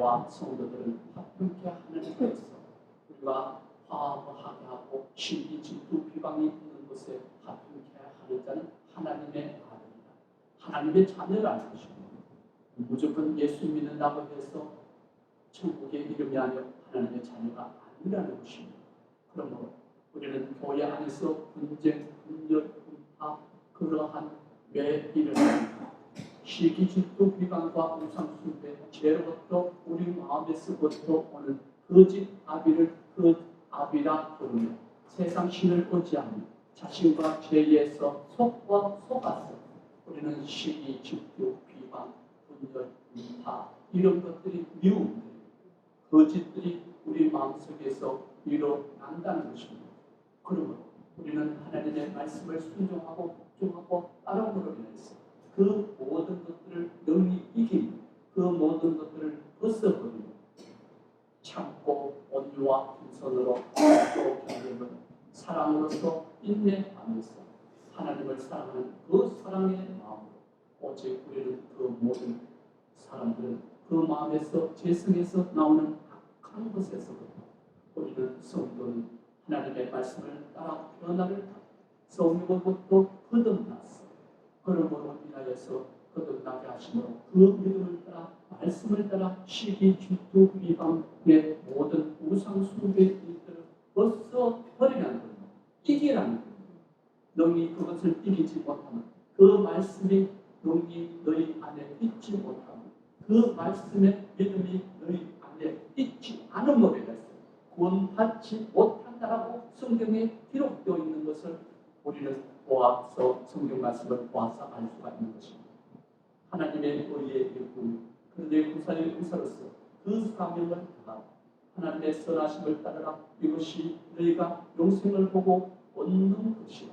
교회와 성도들은 화평케 하는 데에서 우리가 화합하게 하고 시기, 질투, 비방이 있는 곳에 화평케 하는 자는 하나님의 아들이다. 하나님의 자녀라는 것입니다. 무조건 예수 믿는다고 해서 천국의 이름이 아니라 하나님의 자녀가 아니라는 것입니다. 그러므로 우리는 교회 안에서 분쟁, 분열, 분파 그러한 왜 일어납니까? 시기, 질투, 비방과 우상숭배, 죄로부터 우리 마음에서부터 오는 거짓 아비를 아비라 부르며 세상 신을 의지하며 자신과 죄에서 속과 속아서 우리는 시기, 질투, 비방, 분열, 분파 이런 것들이 미움들, 거짓들이 우리 마음속에서 일어난다는 것입니다. 그러므로 우리는 하나님의 말씀을 순종하고 복종하고 따라오므로 인해서 그 모든 것들을 능히 이기며 그 모든 것들을 벗어버리며 참고 온유와 겸손으로 또 견디는 사랑으로서 인내하면서 하나님을 사랑하는 그 사랑의 마음으로 오직 우리는 그 모든 사람들은 그 마음에서 재성에서 나오는 악한 것에서부터 우리는 성도는 하나님의 말씀을 따라 변화를 타고 성령으로부터 거듭났어. 그러므로 인하여서 거듭나게 하심으로 그 믿음을 따라 말씀을 따라 시기, 질투, 비방의 모든 우상 숭배의 일들을 벗어 버리라는 겁니다. 이기라는 겁니다. 너희 그것을 이기지 못하면 그 말씀이 너희 안에 있지 못하면 그 말씀의 믿음이 너희 안에 있지 않음으로 인해서 구원받지 못한다라고 성경에 기록되어 있는 것을 우리는 보아서 성경 말씀을 보아서 알 수가 있는 것입니다. 하나님의 의의 일꾼, 그런데 구사의 의사로서 그 사명을 다하고 하나님의 선하심을 따르라. 이것이 너희가 영생을 보고 얻는 것이라.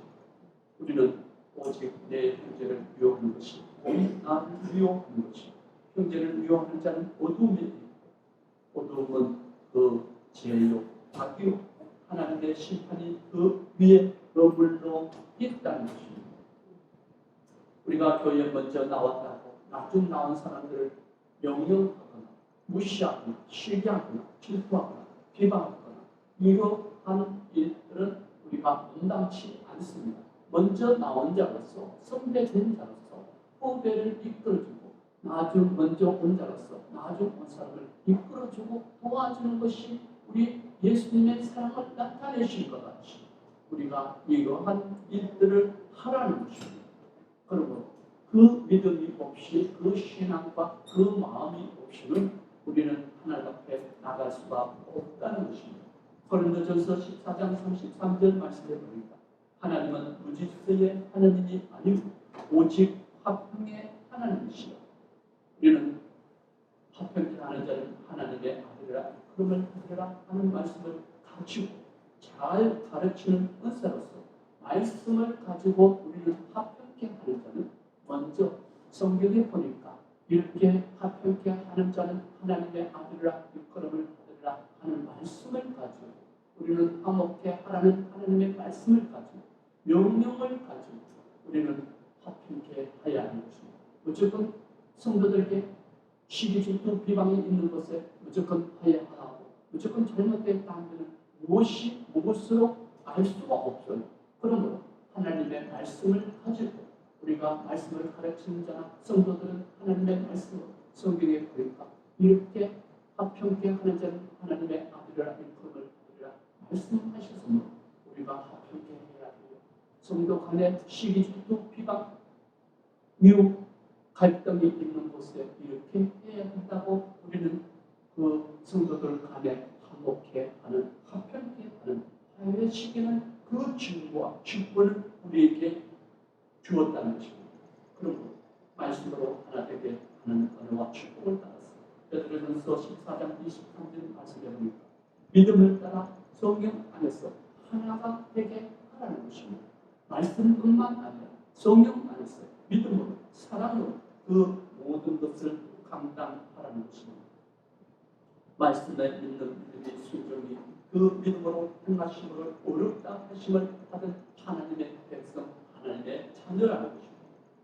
우리는 오직 내 형제를 미워하는 것이 오직 나를 미워하는 것이 형제를 미워하는 자는 어두움에 있고 어두움은 그 죄요, 악이요 하나님의 심판이 그 위에 머물러 있다는 것입니다. 우리가 교회에 먼저 나왔다고 나중 나온 사람들을 명령하거나 무시하거나 시기하거나 질투하거나 비방하거나 이러한 일들은 우리가 응당치 않습니다. 먼저 나온 자로서 선배된 자로서 후배를 이끌어주고 나중 먼저 온 자로서 나중 온 사람을 이끌어주고 도와주는 것이 우리 예수님의 사랑을 나타내신 것 같이 우리가 이러한 일들을 하라는 것입니다. 그리고 그 믿음이 없이 그 신앙과 그 마음이 없이는 우리는 하나님 앞에 나갈 수가 없다는 것입니다. 고린도전서 14장 33절 말씀에 보니까 하나님은 무질서의 하나님이 아니고 오직 화평의 하나님이시라. 우리는 화평케 하는 자는 하나님의 아들이라 그러면 아들이라 하는 말씀을 가지고 잘 가르치는 은사로서 말씀을 가지고 우리는 화평케 하는 자는 먼저 성경에 보니까 이렇게 화평케 하는 자는 하나님의 아들이라 일컬음을 받으리라 하는 말씀을 가지고 우리는 화목케 하라는 하나님의 말씀을 가지고 명령을 가지고 우리는 화평케 해야 하는 것입니다. 무조건 성도들에게 시기, 질투, 비방이 있는 것에 무조건 화해하고 무조건 잘못됐다 하면 무엇으로 알 수가 없어요. 그러므로 하나님의 말씀을 가지고 우리가 말씀을 가르치는 자나 성도들은 하나님의 말씀을 성경에 보니까 이렇게 화평케 하는 자는 하나님의 아들이라 일컬음을 받으리라 말씀하셨으므로 우리가 화평케 해야 해요. 성도 간에 시기, 질투, 비방, 미움, 갈등이 있는 곳에 이렇게 해야 한다고 우리는 그 성도들 간에 화목케 하는 화평케 하는 화해 시기는 그 증거와 직분을 우리에게 주었다는 것입니다. 그리고 말씀으로 하나 되게 하는 은혜와 축복을 따라서 베드로전서 14장 23절 말씀에 보니까 믿음을 따라 성령 안에서 하나가 되게 하라는 것입니다. 말씀뿐만 아니라 성령 안에서 믿음으로 사랑으로 그 모든 것을 감당하라는 것입니다. 말씀에 믿는 믿음의 순종이 그 믿음으로 행하심으로 어렵다 하심을 받은 하나님의 백성 하나님의 자녀라는 것입니다.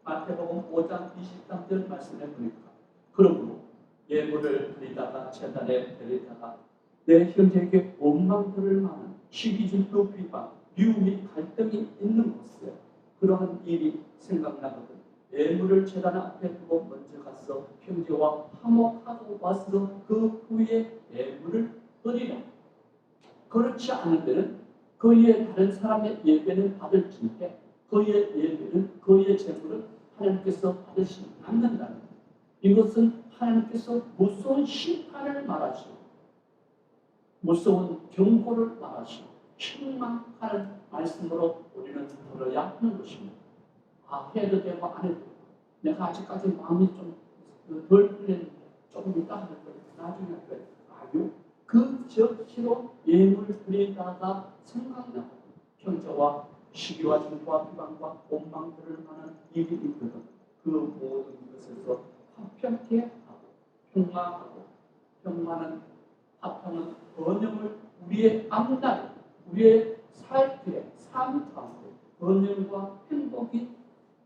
마태복음 5장 23절 말씀에 보니까 그러므로 예물을 드리다가 제단에 드리다가 내 형제에게 원망들을 많은 시기 질투 비방 미움이 갈등이 있는 곳에 그러한 일이 생각나거든 예물을 제단 앞에 두고 먼저 가서 형제와 화목하고 와서 그 후에 예물을 드리라. 그렇지 않은 데는 그의 다른 사람의 예배는 받을지인데 그의 예배는 그의 제물은 하나님께서 받으시지 않는다는 것. 이것은 하나님께서 무서운 심판을 말하시고 무서운 경고를 말하시고 책망하는 말씀으로 우리는 들어야 하는 것입니다. 해도 되고 안 해도 되고 내가 아직까지 마음이 좀 덜 풀렸는데 조금 이따 하는 거예요. 나중에 할 거예요. 아니요. 그 적시로 예물을 드리다가 생각나고 형제와 시기와 질투와 비방과 원망들을 하는 일이 있거든. 그 모든 것에서 화평케 하고 평화하고 평화는 화평은 번영을 우리의 앞날 우리의 삶의 삶 가운데 번영과 행복이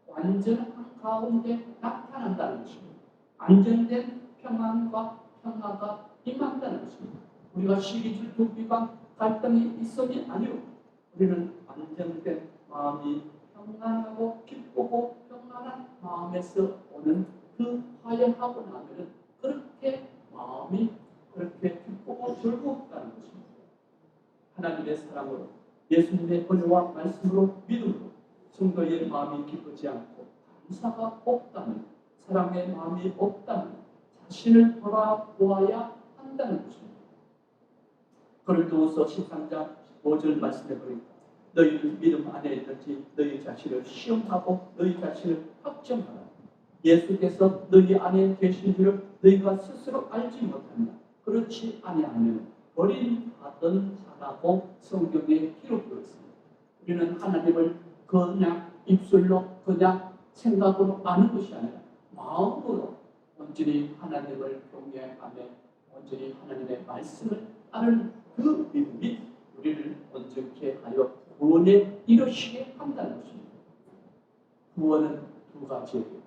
완전한 가운데 나타난다는 것입니다. 안정된 평안과 평화가 임한다는 것입니다. 우리가 시기 질투 비방 갈등이 있음이 아니오 우리는 안정된 마음이 평안하고 기쁘고 평안한 마음에서 오는 그 화해하고 나면은 그렇게 마음이 그렇게 기쁘고 즐겁다는 것입니다. 하나님의 사랑으로 예수님의 은혜와 말씀으로 믿음으로 성도의 마음이 기쁘지 않고 감사가 없다면 사랑의 마음이 없다면 자신을 돌아보아야 한다는 것입니다. 고린도후서 13장 5절 말씀해 보니까 너희 믿음 안에 있는지 너희 자신을 시험하고 너희 자신을 확정하라. 예수께서 너희 안에 계신 줄을 너희가 스스로 알지 못한다. 그렇지 아니하면 버림받은 자라고 성경에 기록되어 있습니다. 우리는 하나님을 그냥 입술로 그냥 생각으로 아는 것이 아니라 마음으로 온전히 하나님을 경외하며 온전히 하나님의 말씀을 따르는 그 믿음이 우리를 온전케 하여 구원에 이르시게 한다는 것입니다. 구원은 두 가지예요.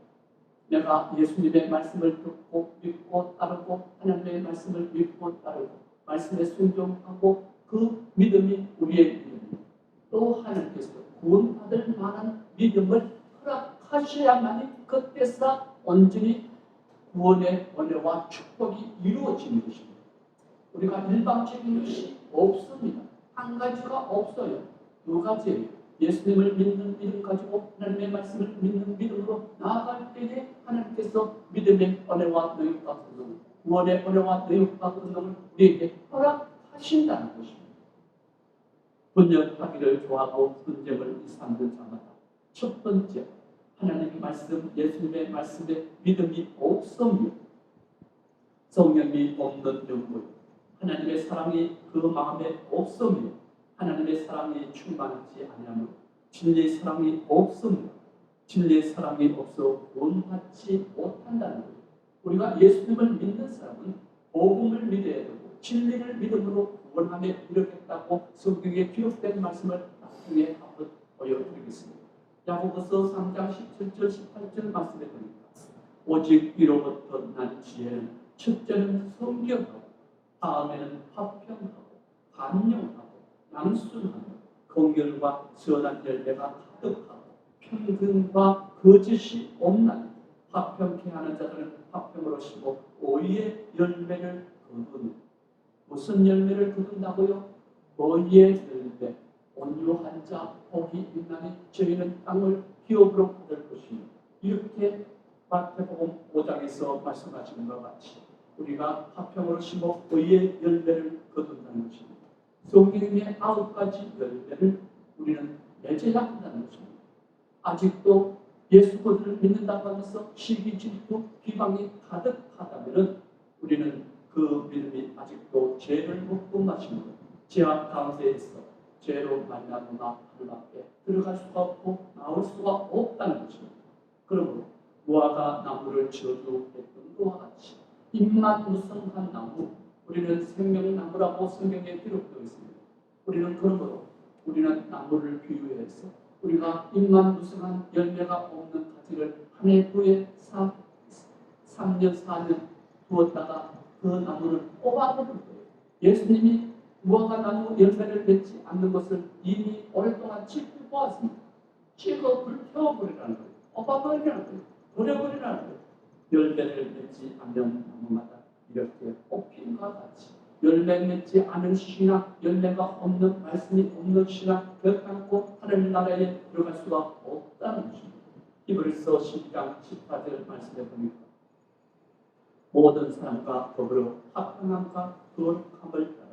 내가 예수님의 말씀을 듣고 믿고 따르고 하나님의 말씀을 믿고 따르고 말씀에 순종하고 그 믿음이 우리의 믿음입니다. 또 하나님께서 구원받을 만한 믿음을 허락하셔야만이 그때서 온전히 구원의 은혜와 축복이 이루어지는 것입니다. 우리가 일방적인 것이 없습니다. 한 가지가 없어요. 두 가지예요. 예수님을 믿는 믿음 가지고 하나님의 말씀을 믿는 믿음으로 나아갈 때에 하나님께서 믿음의 은혜와 능력과 권능, 구원의 은혜와 능력과 권능을 우리에게 허락하신다는 것입니다. 분열하기를 좋아하고 분쟁을 일삼는 자마다 첫 번째 하나님의 말씀, 예수님의 말씀에 믿음이 없음이요 성령이 없는 영혼, 하나님의 사랑이 그 마음에 없음이요 하나님의 사랑이 충만하지 아니하므로 진리의 사랑이 없음이요 진리의 사랑이 없어 구원받지 못한다는 거예요. 우리가 예수님을 믿는 사람은 복음을 믿어야 되고 진리를 믿음으로 구원함에 이르겠다고 성경에 기록된 말씀을 나중에 한번 보여드리겠습니다. 야고보서 3장 17절 18절 말씀에 보니까 오직 이로부터 난 지혜는 첫째는 성경하고 다음에는 화평하고 반영하고 양순하고 긍휼과 선한 열매가 가득하고 평등과 거짓이 없나니 화평케 하는 자들은 화평으로 심고 오의의 열매를 거두니 무슨 열매를 거둔다고요? 오의의 열매 온유한 자 복이 있나니 저희는 땅을 기업으로 받을 것입니다. 이렇게 마태복음 5장에서 말씀하시는 것 같이 우리가 화평으로 심어 의의 열매를 거둔다는 것입니다. 성경의 9가지 열매를 우리는 맺어야 한다는 것입니다. 아직도 예수 그리스도를 믿는다고 하면서 시기, 질투, 비방이 가득하다면 우리는 그 믿음이 아직도 죄를 먹고 마시는 것, 죄악 가운데 있어 죄로 말미암아 하늘 앞에 들어갈 수가 없고 나올 수가 없다는 것입니다. 그러므로 무화과 나무를 저주했던 것과 같이 잎만 무성한 나무, 우리는 생명나무라고 성경에 기록되어 있습니다. 우리는 그러므로 우리는 나무를 비유해서 우리가 잎만 무성한 열매가 없는 가지를 한 해, 두 해, 3년, 4년 부었다가 그 나무는 뽑아버린 거예요. 예수님이 무화과 나무 열매를 맺지 않는 것을 이미 오랫동안 지켜보았습니다. 찍어 불태워버리라는 거예요. 뽑아버리라는 거예요. 버려버리라는 거예요. 열매를 맺지 않는 나무마다 이렇게 뽑힘과 같이 열매 맺지 않은 신앙, 열매가 없는 말씀이 없는 신앙, 결단코 하나님 나라에 들어갈 수가 없다는 것입니다. 히브리서 12장 18절 말씀해 보니까 모든 사람과 더불어 합당함과 거룩함을 따라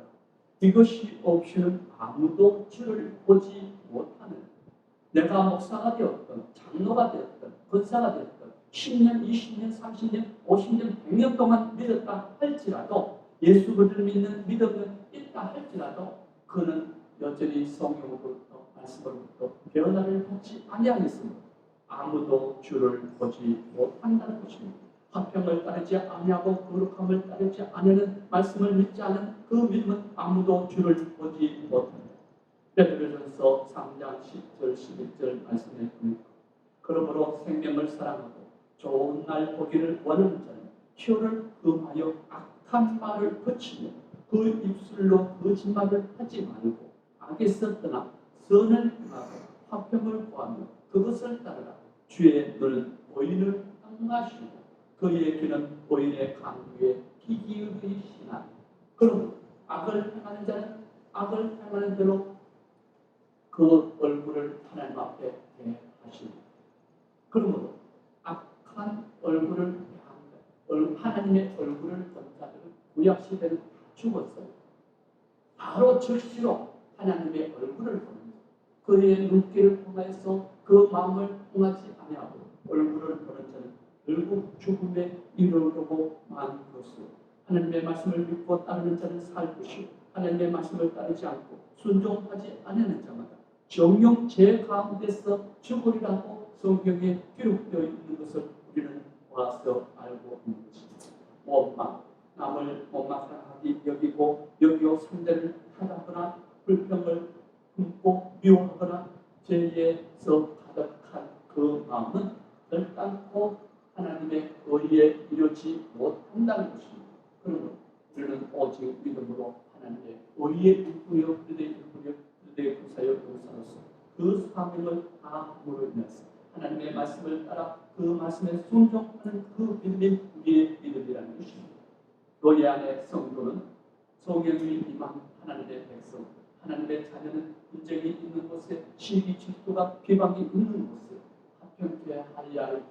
이것이 없이는 아무도 주를 보지 못하는, 내가 목사가 되었던 장로가 되었던 권사가 되었던 10년, 20년, 30년, 50년, 100년 동안 믿었다 할지라도 예수 그리스도를 믿는 믿음은 있다 할지라도 그는 여전히 성경으로부터 말씀으로부터 변화를 받지 아니하겠으므로 아무도 주를 보지 못한다는 것입니다. 화평을 따르지 아니하고 거룩함을 따르지 않는 말씀을 믿지 않은 그 믿음은 아무도 주를 보지 못한다. 베드로전서 3장 10절 11절 말씀에 보니까 그러므로 생명을 사랑하고 좋은 날 보기를 원하는 자는 혀를 금하여 악한 말을 거치며 그 입술로 거짓말을 하지 말고 악에서 떠나 선을 행하고 화평을 구하며 그것을 따르라. 주의 눈은 의인을 향하시고 그의 귀는 의인의 강구에 귀 기울이시나. 그러므로 악을 행하는 자는 악을 행하는 대로 그 얼굴을 하나님 앞에 대하십니다. 그러므로 악한 얼굴을 대한 하나님의 얼굴을 본 자들은 구약시대는 다 죽었어요. 바로 즉시로 하나님의 얼굴을 보는 그의 눈길을 통하여서 그 마음을 통하지 아니하고 얼굴을 보는 자는 결국 죽음에 이르려고 만 것으로 하나님의 말씀을 믿고 따르는 자는 살 것이고 하나님의 말씀을 따르지 않고 순종하지 않는 자마다 정령 제 가운데서 죽으리라고 성경에 기록되어 있는 것을 우리는 와서 알고 있는 것입니다. 원망, 남을 원망하기 여기고 상대를 타락하거나 불평을 품고 미워하거나 죄에서 가득한 그 마음은 결단코 하나님의 의에 이르지 못한다는 것입니다. 그러므로 우리는 오직 믿음으로 하나님의 의에 이끌려 그들의 구사여 용사로서 그 사명을 다함으로 인해서 하나님의 말씀을 따라 그 말씀에 순종하는 그 믿음이 우리의 믿음이라는 것입니다. 너희 안에 성도는 성령이 임한 하나님의 백성, 하나님의 자녀는 분쟁이 있는 곳에 시기 질투가 비방이 있는 곳에 화평케 하려 할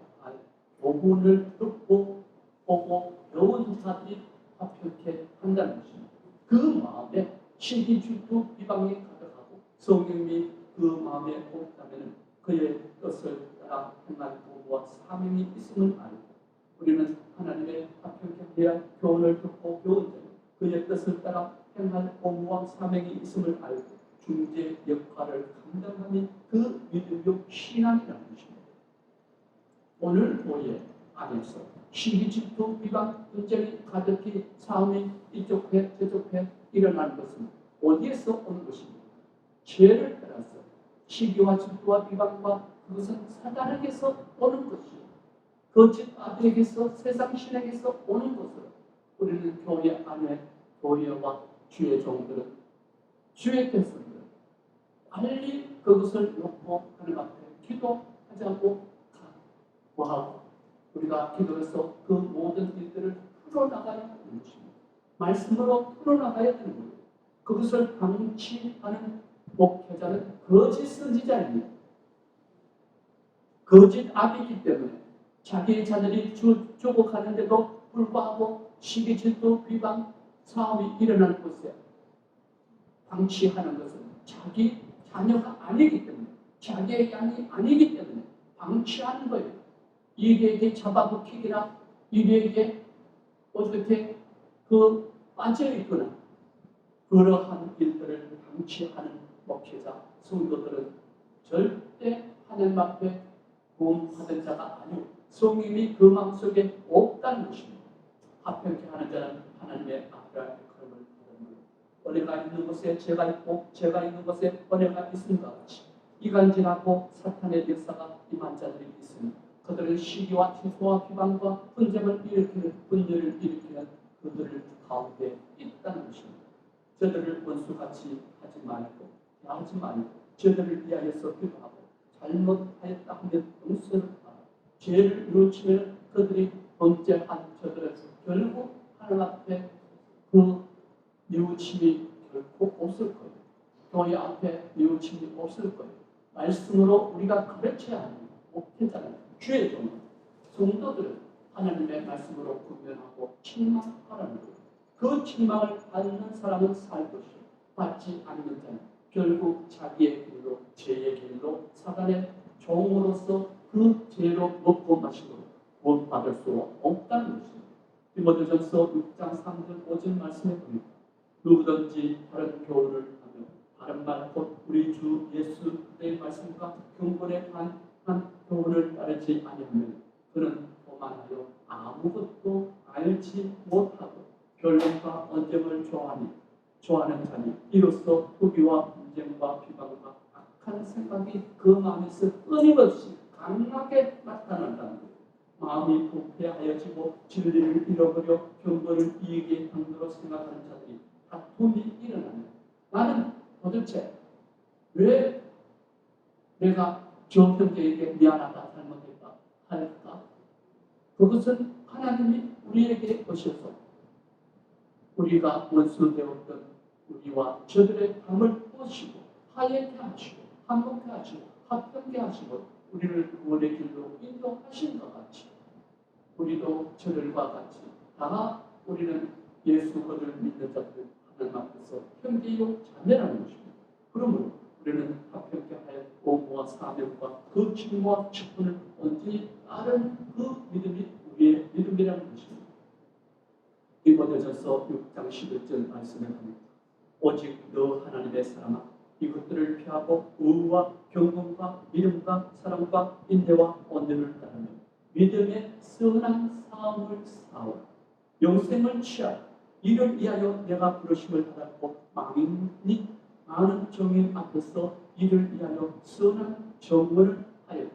교훈을 듣고 보고 배운 자들이 화평케 한다는 것입니다. 그 마음에 시기 질투 비방이 가득하고 성령이 그 마음에 없다면 그의 뜻을 따라 행할 도구와 사명이 있음을 알고 우리는 하나님의 화평케 하려 교훈을 듣고 배운 자는 그의 뜻을 따라 행할 공무와 사명이 있음을 알고 중재 역할을 감당하는 그 믿음의 신앙이라는 것입니다. 오늘 교회 안에서 시기 질투 비방 분쟁이 가득히 싸움이 이쪽 회 저쪽 회 일어나는 것은 어디에서 오는 것입니까? 죄를 따라서 시기와 질투와 비방과 그것은 사단에게서 오는 것이요 거짓 아들에게서 세상 신에게서 오는 것으로 우리는 교회 안에 교회와 주의 종들은 주의 백성들은 빨리 그것을 놓고 하나님 앞에 기도하자고 구하고 우리가 기도해서 그 모든 일들을 풀어나가야 하는 것입니다. 말씀으로 풀어나가야 되는 거예요. 그것을 방치하는 목회자는 거짓 선지자입니다. 거짓 아비이기 때문에 자기의 자녀들이 죽어가는데도 불구하고 시기 질투 비방 사업이 일어나는 곳에 방치하는 것은 자기 자녀가 아니기 때문에 자기의 양이 아니기 때문에 방치하는 거예요. 이리에게 잡아먹히기나 이리에게 어떻게 빠져있거나 그러한 일들을 방치하는 목회자 성도들은 절대 하나님 앞에 구원받은 자가 아니고 성령이 그 마음속에 없다는 것입니다. 화평케 하는 자는 하나님의 아브라함의 걸음을 받은 은혜가 있는 곳에 죄가 있고 죄가 있는 곳에 은혜가 있음과 같이 이간질하고 사탄의 역사가 임한 자들이 있으니 그들의 시기와 취소와 비방과 분쟁을 일으키는 분열을 일으키는 그들을 가운데 있다는 것입니다. 저들을 원수같이 하지 말고 대하지 말고 저들을 위하여서 기도하고 잘못하였다 하면 용서를 하라. 죄를 뉘우치면 그들이 범죄한 저들은 결국 하나님 앞에 그 뉘우침이 결코 없을 거예요. 교회 앞에 뉘우침이 없을 거예요. 말씀으로 우리가 가르쳐야 하는 목회자는 주의 성도들은 하나님의 말씀으로 분별하고 책망하라는 거예요. 그 책망을 받는 사람은 살 것이요 받지 않는 자는 결국 자기의 길로 죄의 길로 사단의 종으로서 그 죄로 먹고 마시고 구원받을 수 없다는 것입니다. 디모데전서 6장 3절 5절 말씀에 보니까 누구든지 다른 교훈을 하며 다른 말 곧 우리 주 예수 그리스도의 말씀과 경건에 반한 교훈을 따르지 아니하면 그는 오만하여 아무것도 알지 못하고 결론과 언쟁을 좋아하는 자니 이로써 투기와 분쟁과 비방과 악한 생각이 그 마음에서 끊임없이 강하게 나타난다는 거예요. 마음이 부패하여지고 진리를 잃어버려 경건을 이익의 당도로 생각하는 자들이 다툼이 일어나면 나는 도대체 왜 내가 저 형제에게 미안하다 잘못했다 할까? 그것은 하나님이 우리에게 오셔서 우리가 원수 되었던 우리와 저들의 담을 보시고 하얗게 하시고 한목해 하시고 합평케 하시고 우리를 구원의 길로 인도하신 것 같이 우리도 저들과 같이 다 우리는 예수 그를 믿는 자들 하나님 앞에서 형제요 자매라는 것입니다. 그러므로 우리는 합평케 하여 오모와 사명과 그 칭과 직분을 온전히 따르는 그 믿음이 우리의 믿음이라는 것입니다. 디모데전서 6장 11절 말씀에 보면 오직 너 하나님의 사랑아 이것들을 피하고 의와 경건과 믿음과 사랑과 인내와 온유를 따르며 믿음의 선한 싸움을 싸워 영생을 취하라. 이를 위하여 내가 부르심을 받았고 많은 정인 앞에서 이를 위하여 선한 정언을 하였다.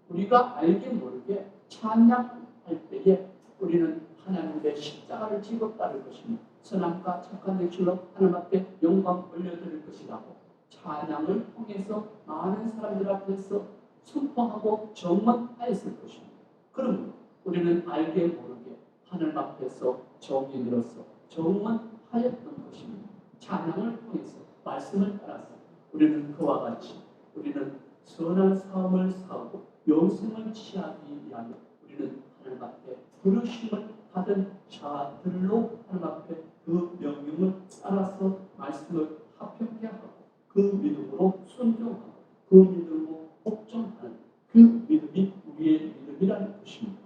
우리가 알게 모르게 찬양할 때에 우리는 하나님의 십자가를 지고 따를 것입니다. 선함과 착한 행실로 하나님 앞에 영광 올려드릴 것이라고 찬양을 통해서 많은 사람들 앞에서 선포하고 정언하였을 것입니다. 그러므로 우리는 알게 모르게 하나님 앞에서 정인으로서 정언하였던 것입니다. 찬양을 통해서 말씀을 따라서 우리는 그와 같이 우리는 선한 삶을 살고 영생을 취하기 위하여 우리는 하나님 앞에 부르심을 받은 자들로 하나님 앞에 그 명령을 따라서 말씀을 합평케 하고 그 믿음으로 순종하고 그 믿음으로 복종하는 그 믿음이 우리의 믿음이라는 것입니다.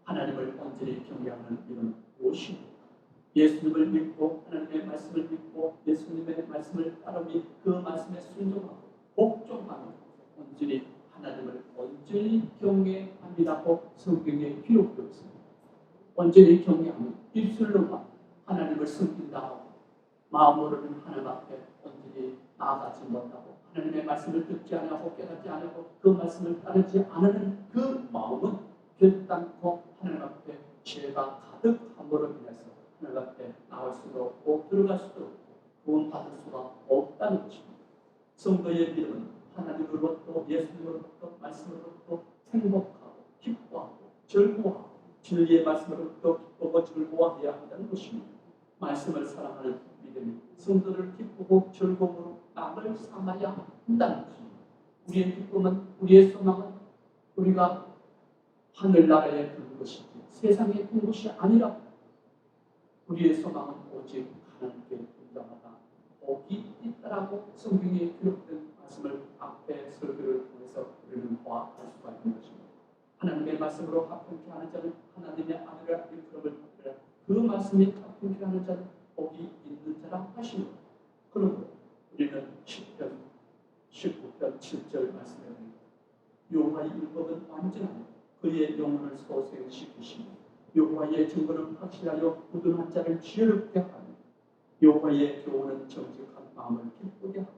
하나님을 온전히 경외하는 믿음은 무엇입니까? 예수님을 믿고 하나님의 말씀을 믿고 예수님의 말씀을 따르며 그 말씀에 순종하고 복종하며 온전히 하나님을 온전히 경외함이라고 성경에 기록되어 있습니다. 온전히 경외하면 입술로만 하나님을 섬긴다 하고 마음으로는 하나님 앞에 온전히 나아가지 못하고 하나님의 말씀을 듣지 않고 깨닫지 않고 그 말씀을 따르지 않는 그 마음은 결단코 하나님 앞에 죄가 가득함으로 인해서 하나님 앞에 나올 수도 없고 들어갈 수도 없고 구원받을 수가 없다는 것입니다. 성도의 믿음은 하나님으로부터 예수님으로부터 말씀으로부터 행복하고 기뻐하고 즐거워하고 진리의 말씀으로부터 기쁘고 즐거워해야 한다는 것입니다. 말씀을 사랑하는 믿음이 성도를 기쁘고 즐거움으로 남을 삼아야 한다는 것입니다. 우리의 기쁨은 우리의 소망은 우리가 하늘나라에 든 것이지 세상에 든 것이 아니라 우리의 소망은 오직 하나님께 분당하다 복이 있다라고 성경에 기록된 말씀을 앞에 설교를 통해서 우리는 보아할 수가 있는 것입니다. 하나님의 말씀으로 합평케 하는 자는 하나님의 아들이라 일컬음을 받으라. 그 말씀이 합평케 하는 자는 복이 있는 자라 하십니다. 그러므로 우리는 10편 19편 7절 말씀에 보면 여호와의 율법은 완전하며 그의 영혼을 소생시키시며 여호와의 증거는 확실하여 무둔한 자를 지혜롭게 하며 여호와의 교훈은 정직한 마음을 기쁘게 하고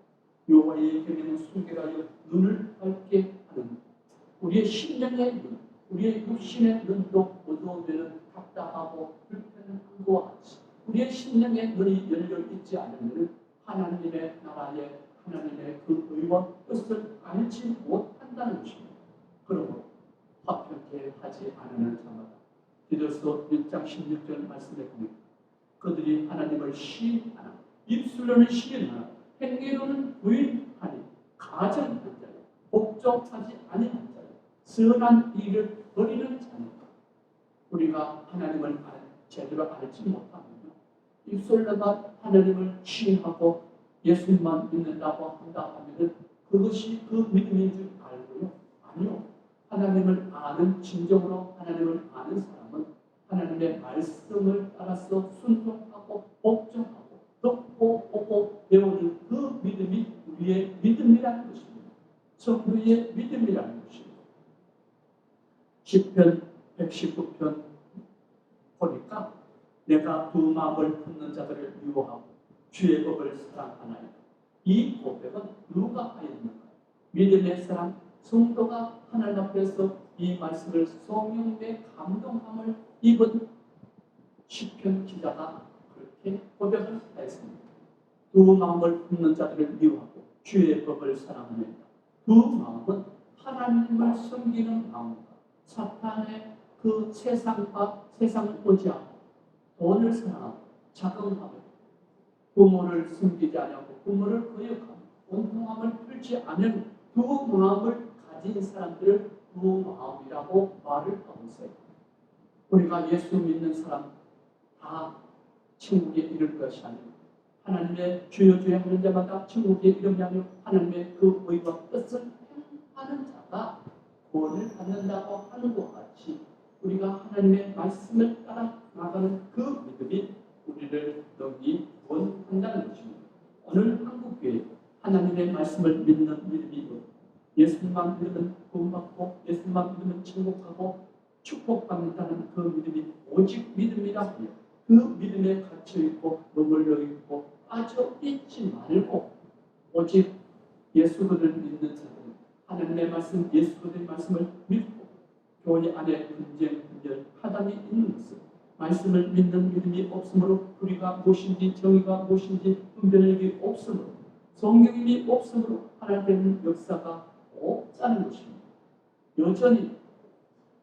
여호와의 계명은 순결하여 눈을 밝게 하는 우리의 심령의 눈, 우리의 육신의 눈도 어두워되는 답답하고 불편한 것과 같이 우리의 심령의 눈이 열려 있지 않으면 하나님의 나라의 하나님의 그 의와 뜻을 알지 못한다는 것입니다. 그러므로 화평케 하지 않는 자마다 디도서 1장 16절 말씀에 보면 그들이 하나님을 시인하나 입술로는 시인하나 행위로는 부인하니 가정한 자요 복종하지 아니한 자요 선한 일을 버리는 자니까. 우리가 하나님을 제대로 알지 못하면 입술로만 하나님을 시인하고 예수님만 믿는다고 한다 하면 그것이 그 믿음인 줄 알고요. 아니요. 하나님을 아는 진정으로 하나님을 아는 사람은 하나님의 말씀을 따라서 순종하고 복종하고 듣고 보고 배우는 그 믿음이 우리의 믿음이라는 것입니다. 성도의 믿음이라는 것입니다. 시편 119편 보니까 내가 두 마음을 품는 자들을 미워하고 주의 법을 사랑하나이다. 이 고백은 누가 하였는가? 믿음의 사람 성도가 하나님 앞에서 이 말씀을 성령의 감동함을 입은 시편 기자가 그렇게 고백을 했습니다. 두 마음을 품는 자들을 미워하고 주의 법을 사랑하나이다. 두 마음은 하나님을 섬기는 마음과 사탄의 그 세상을 의지하고 돈을 사랑하고 자긍하며 부모를 섬기지 않고 부모를 거역하며 온통함을 풀지 않은 두 마음을 가진 사람들을 두 마음이라고 말을 하고 있어요. 우리가 예수 믿는 사람 다 천국에 이를 것이 아니고 하나님의 주여 주여 하는 자마다 천국에 이름이 아니고 하나님의 그 의와 뜻을 행하는 자가 구원을 받는다고 하는 것 같이 우리가 하나님의 말씀을 따라 나가는 그 믿음이 우리를 너희 구원한다는 것입니다. 오늘 한국교회 하나님의 말씀을 믿는 믿음이고 예수님만 믿으면 구원받고 예수님만 믿으면 천국하고 축복받는다는 그 믿음이 오직 믿음이라 하며 그 믿음에 갇혀있고 머물러 있고 빠져있지 말고 오직 예수 그를 믿는 자들은 하나님의 말씀 예수 그의 말씀을 믿고 교회 안에 분쟁, 분열, 파당이 있는 것은 말씀을 믿는 믿음이 없으므로 불의가 무엇인지 정의가 무엇인지 분별력이 없으므로 성령님이 없으므로 하나님의 역사가 없다는 것입니다. 여전히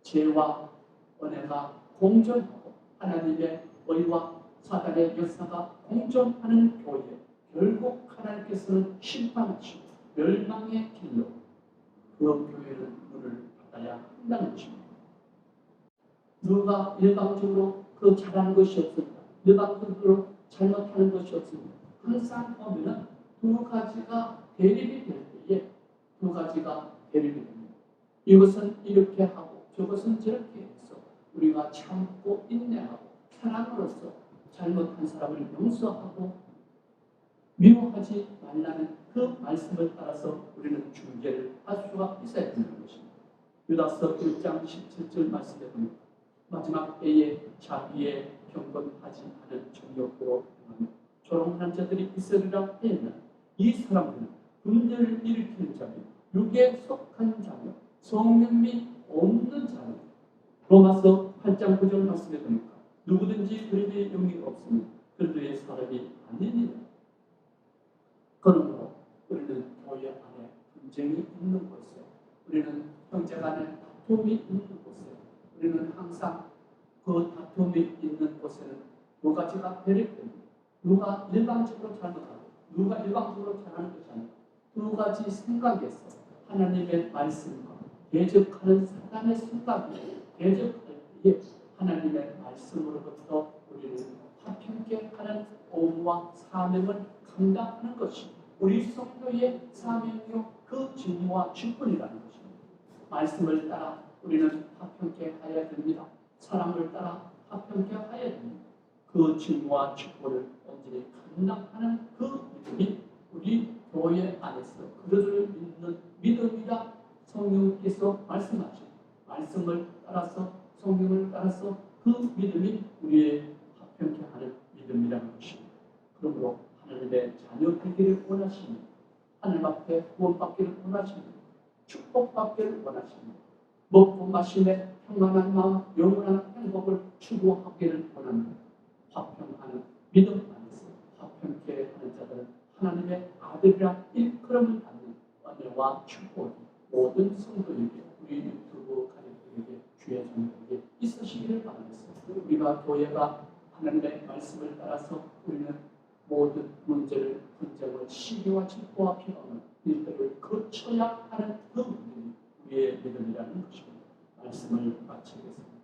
죄와 은혜가 공존하고 하나님의 의와 사단의 역사가 공존하는 교회 결국 하나님께서는 심판하시고 멸망의 길로 그 교회는 문을 닫아야 한다는 것입니다. 누가 일방적으로 그 잘하는 것이 없습니다. 일방적으로 잘못하는 것이 없습니다. 항상 보면은 두 가지가 대립이 될 때에 두 가지가 대립이 됩니다. 이것은 이렇게 하고 저것은 저렇게 해서 우리가 참고 인내하고 사랑으로서 잘못한 사람을 용서하고 미워하지 말라는 그 말씀을 따라서 우리는 중재를 할 수가 있어야 된다는 것입니다. 유다서 1장 17절 말씀에 보면 마지막 때에 자기의 경건하지 않은 정욕으로 행하며 조롱하는 자들이 있으리라 하였나 이 사람들은 분열을 일으키는 자며 육에 속한 자며 성령이 없는 자며 로마서 8장 9절 말씀에 보니까 누구든지 그들의 영이 없으면 그들의 사람이 아니니라. 그러므로 우리는 교회 안에 분쟁이 있는 곳에 우리는 형제간의 다툼이 있는 곳에 우리는 항상 그 다툼이 있는 곳에는 두 가지가 대립됩니다. 누가 일방적으로 잘못하고 누가 일방적으로 잘하는 것이 아니라 두 가지 생각에서 하나님의 말씀과 대적하는 사단의 생각이 대적할 때에 하나님의 말씀으로부터 우리는 화평케 하는 업무와 사명을 감당하는 것이 우리 성도의 사명이요 그 직무와 직분이라는 것입니다. 말씀을 따라 우리는 화평케 하여야 됩니다. 사랑을 따라 화평케 하여야 됩니다. 그 직무와 직분을 온전히 감당하는 그 믿음이 우리 교회 안에서 그들을 믿는 믿음이라 성령께서 말씀하신 말씀을 따라서 성령을 따라서 그 믿음이 우리의 화평케 하는 믿음이라는 것입니다. 그러므로 하나님의 자녀 되기를 원하십니다. 하나님 앞에 구원받기를 원하십니다. 축복받기를 원하십니다. 먹고 마시며 평안한 마음, 영원한 행복을 추구하기를 원하는 화평하는 믿음 안에서 화평케 하는 자들은 하나님의 아들이라 일컬음을 받는 은혜와 축복이 모든 성도에게 우리 유튜브 가족들에게 주의 종들에게 있으시기를 바라면서 우리가 교회가 하나님의 말씀을 따라서 우리는 모든 문제를 분쟁을 시기와 질투와 비방을 일들을 거쳐야 하는 그 믿음이 우리의 믿음이라는 것입니다. 말씀을 마치겠습니다.